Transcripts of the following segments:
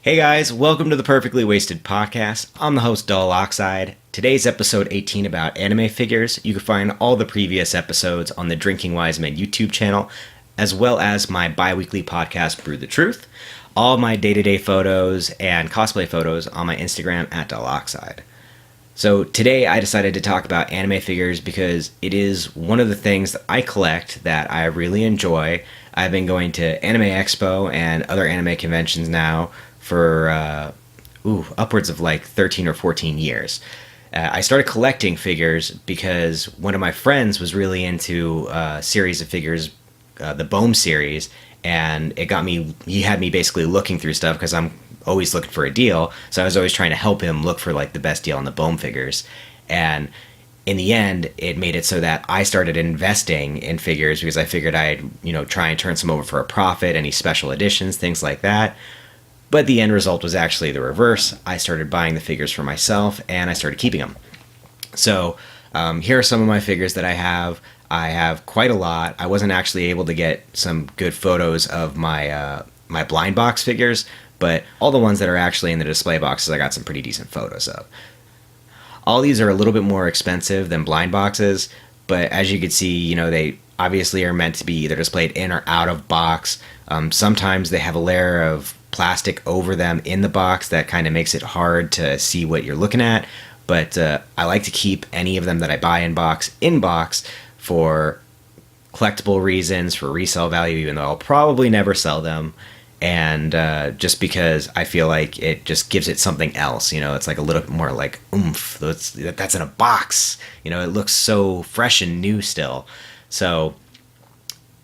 Hey guys, welcome to the Perfectly Wasted Podcast. I'm the host, DullOxide. Today's episode 18 about anime figures. You can find all the previous episodes on the Drinking Wisemen YouTube channel, as well as my bi-weekly podcast, Brew the Truth. All my day-to-day photos and cosplay photos on my Instagram at DullOxide. So today I decided to talk about anime figures because it is one of the things that I collect that I really enjoy. I've been going to Anime Expo and other anime conventions now for upwards of like 13 or 14 years. I started collecting figures because one of my friends was really into a series of figures, the Bohm series, and he had me basically looking through stuff because I'm always looking for a deal, so I was always trying to help him look for like the best deal on the Bohm figures. And in the end, it made it so that I started investing in figures because I figured I'd try and turn some over for a profit, any special editions, things like that. But the end result was actually the reverse. I started buying the figures for myself, and I started keeping them. So here are some of my figures that I have. I have quite a lot. I wasn't actually able to get some good photos of my my blind box figures, but all the ones that are actually in the display boxes, I got some pretty decent photos of. All these are a little bit more expensive than blind boxes, but as you can see, they obviously are meant to be either displayed in or out of box. Sometimes they have a layer of plastic over them in the box that kind of makes it hard to see what you're looking at, but I like to keep any of them that I buy in box for collectible reasons, for resale value, even though I'll probably never sell them, and just because I feel like it just gives it something else. It's like a little bit more like oomph. That's in a box. It looks so fresh and new still. So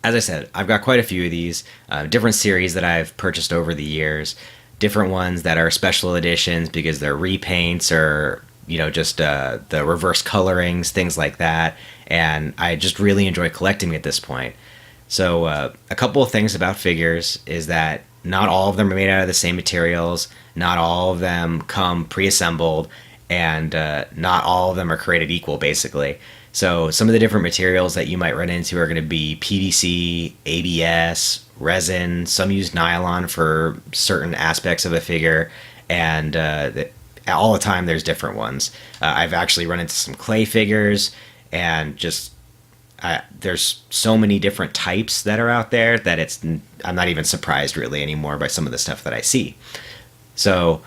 as I said, I've got quite a few of these, different series that I've purchased over the years, different ones that are special editions because they're repaints or, just the reverse colorings, things like that. And I just really enjoy collecting at this point. So a couple of things about figures is that not all of them are made out of the same materials, not all of them come pre-assembled, and not all of them are created equal, basically. So some of the different materials that you might run into are going to be PVC, ABS, resin. Some use nylon for certain aspects of a figure, and all the time there's different ones. I've actually run into some clay figures, and just there's so many different types that are out there that I'm not even surprised really anymore by some of the stuff that I see. So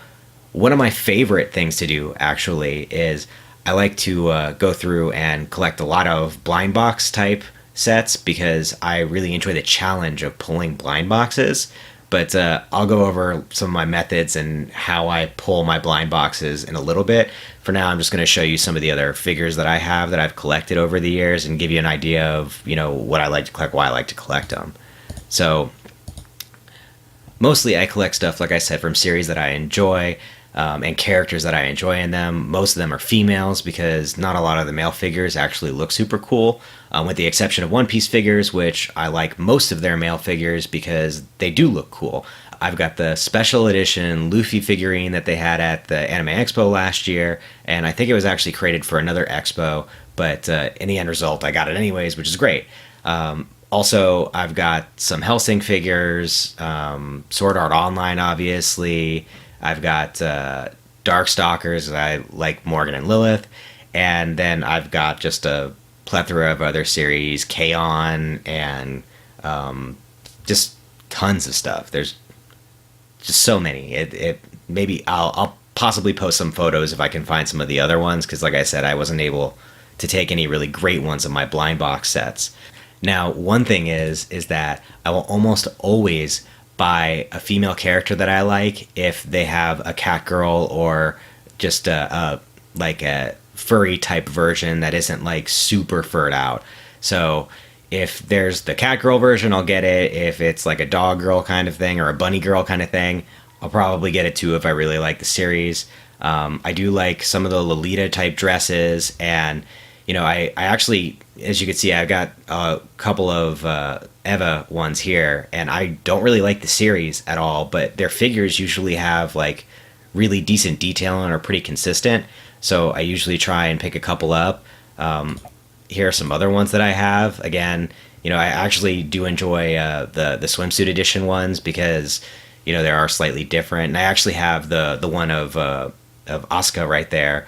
one of my favorite things to do actually is I like to go through and collect a lot of blind box type sets because I really enjoy the challenge of pulling blind boxes. But I'll go over some of my methods and how I pull my blind boxes in a little bit. For now, I'm just going to show you some of the other figures that I have that I've collected over the years and give you an idea of, what I like to collect, why I like to collect them. So mostly I collect stuff, like I said, from series that I enjoy. And characters that I enjoy in them. Most of them are females because not a lot of the male figures actually look super cool, with the exception of One Piece figures, which I like most of their male figures because they do look cool. I've got the special edition Luffy figurine that they had at the Anime Expo last year, and I think it was actually created for another expo, but in the end result I got it anyways, which is great. Also, I've got some Hellsing figures, Sword Art Online obviously. I've got Darkstalkers. I like Morgan and Lilith. And then I've got just a plethora of other series, K-On! And just tons of stuff. There's just so many. Maybe I'll possibly post some photos if I can find some of the other ones, because like I said, I wasn't able to take any really great ones of my blind box sets. Now, one thing is that I will almost always buy a female character that I like if they have a catgirl or just a furry type version that isn't like super furred out. So if there's the catgirl version, I'll get it. If it's like a dog girl kind of thing or a bunny girl kind of thing, I'll probably get it too if I really like the series. I do like some of the Lolita type dresses, and I actually, as you can see, I've got a couple of Eva ones here, and I don't really like the series at all, but their figures usually have like really decent detail and are pretty consistent, so I usually try and pick a couple up. Here are some other ones that I have. Again, I actually do enjoy the swimsuit edition ones because they are slightly different. And I actually have the one of Asuka right there.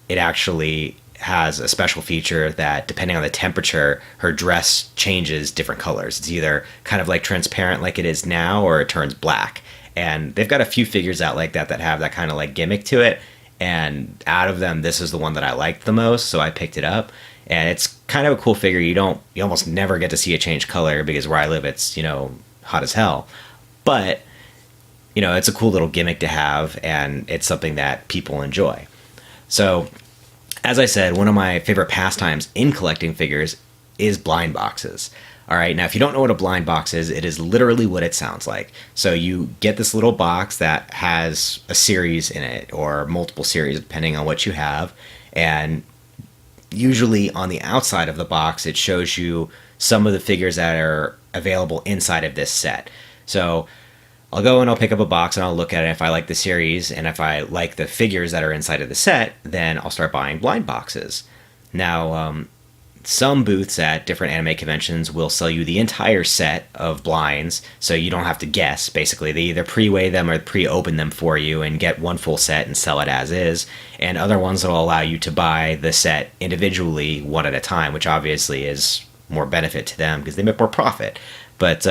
It actually has a special feature that, depending on the temperature, her dress changes different colors. It's either kind of like transparent like it is now, or it turns black. And they've got a few figures out like that have that kind of like gimmick to it. And out of them, this is the one that I liked the most, so I picked it up. And it's kind of a cool figure. You almost never get to see it change color, because where I live, it's, hot as hell. But, it's a cool little gimmick to have, and it's something that people enjoy. So, as I said, one of my favorite pastimes in collecting figures is blind boxes. All right, now if you don't know what a blind box is, it is literally what it sounds like. So you get this little box that has a series in it, or multiple series depending on what you have, and usually on the outside of the box it shows you some of the figures that are available inside of this set. So I'll go and I'll pick up a box and I'll look at it. If I like the series and if I like the figures that are inside of the set, then I'll start buying blind boxes. Now, some booths at different anime conventions will sell you the entire set of blinds, so you don't have to guess. Basically, they either pre-weigh them or pre-open them for you and get one full set and sell it as is. And other ones will allow you to buy the set individually, one at a time, which obviously is more benefit to them because they make more profit. But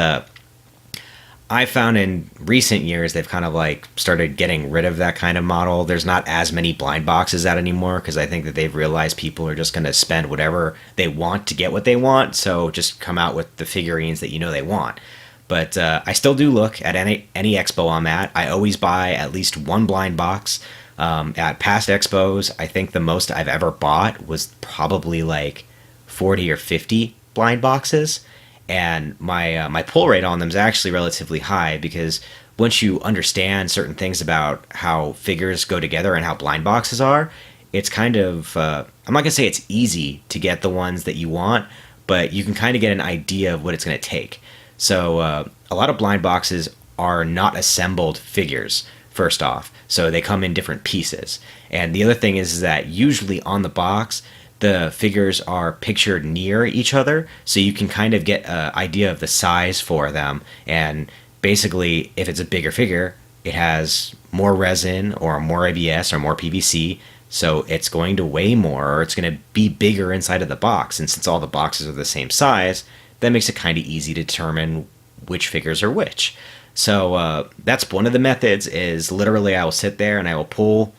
I found in recent years they've kind of like started getting rid of that kind of model. There's not as many blind boxes out anymore, because I think that they've realized people are just going to spend whatever they want to get what they want. So just come out with the figurines that they want. But I still do look at any expo I'm at. I always buy at least one blind box. At past expos, I think the most I've ever bought was probably like 40 or 50 blind boxes. And my pull rate on them is actually relatively high, because once you understand certain things about how figures go together and how blind boxes are, it's kind of, I'm not going to say it's easy to get the ones that you want, but you can kind of get an idea of what it's going to take. So a lot of blind boxes are not assembled figures, first off. So they come in different pieces. And the other thing is that usually on the box, the figures are pictured near each other, so you can kind of get an idea of the size for them. And basically, if it's a bigger figure, it has more resin or more ABS or more PVC, so it's going to weigh more, or it's going to be bigger inside of the box. And since all the boxes are the same size, that makes it kind of easy to determine which figures are which. So that's one of the methods, is literally I will sit there and I will pull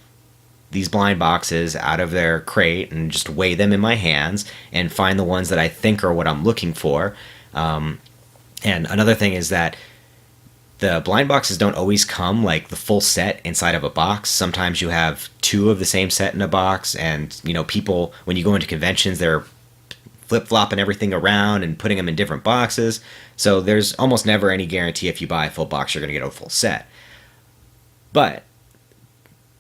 these blind boxes out of their crate and just weigh them in my hands and find the ones that I think are what I'm looking for. And another thing is that the blind boxes don't always come like the full set inside of a box. Sometimes you have two of the same set in a box, and people, when you go into conventions, they're flip-flopping everything around and putting them in different boxes. So there's almost never any guarantee if you buy a full box you're going to get a full set. But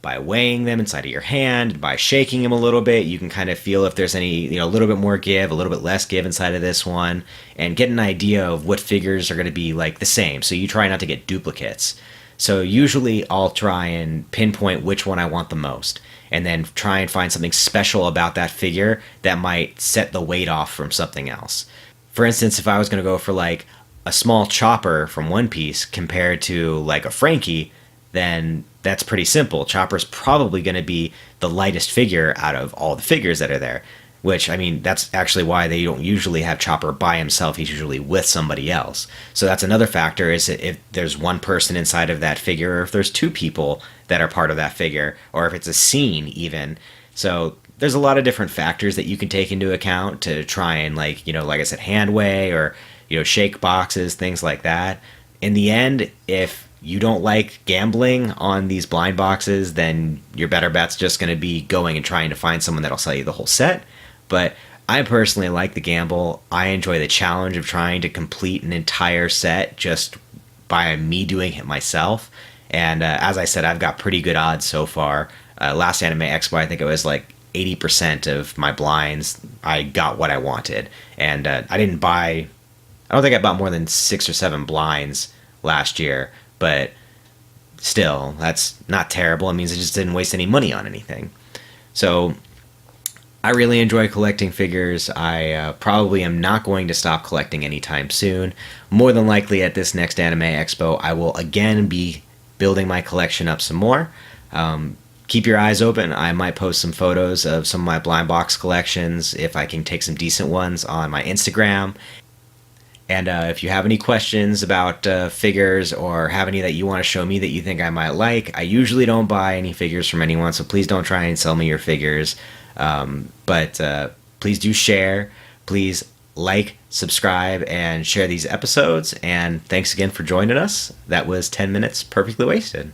by weighing them inside of your hand, by shaking them a little bit, you can kind of feel if there's any, a little bit more give, a little bit less give inside of this one, and get an idea of what figures are going to be like the same. So you try not to get duplicates. So usually I'll try and pinpoint which one I want the most, and then try and find something special about that figure that might set the weight off from something else. For instance, if I was going to go for like a small Chopper from One Piece compared to like a Frankie, then that's pretty simple. Chopper's probably going to be the lightest figure out of all the figures that are there, which, I mean, that's actually why they don't usually have Chopper by himself. He's usually with somebody else. So that's another factor, is that if there's one person inside of that figure, or if there's two people that are part of that figure, or if it's a scene even. So there's a lot of different factors that you can take into account to try and, like I said, hand weigh, or, shake boxes, things like that. In the end, if you don't like gambling on these blind boxes, then your better bet's just going to be going and trying to find someone that'll sell you the whole set. But I personally like the gamble. I enjoy the challenge of trying to complete an entire set just by me doing it myself. And as I said, I've got pretty good odds so far. Last Anime Expo, I think it was like 80% of my blinds, I got what I wanted. And I don't think I bought more than 6 or 7 blinds last year. But still, that's not terrible. It means I just didn't waste any money on anything. So I really enjoy collecting figures. I probably am not going to stop collecting anytime soon. More than likely at this next Anime Expo, I will again be building my collection up some more. Keep your eyes open. I might post some photos of some of my blind box collections if I can take some decent ones on my Instagram. And if you have any questions about figures or have any that you want to show me that you think I might like, I usually don't buy any figures from anyone, so please don't try and sell me your figures. But please do share. Please like, subscribe, and share these episodes. And thanks again for joining us. That was 10 minutes perfectly wasted.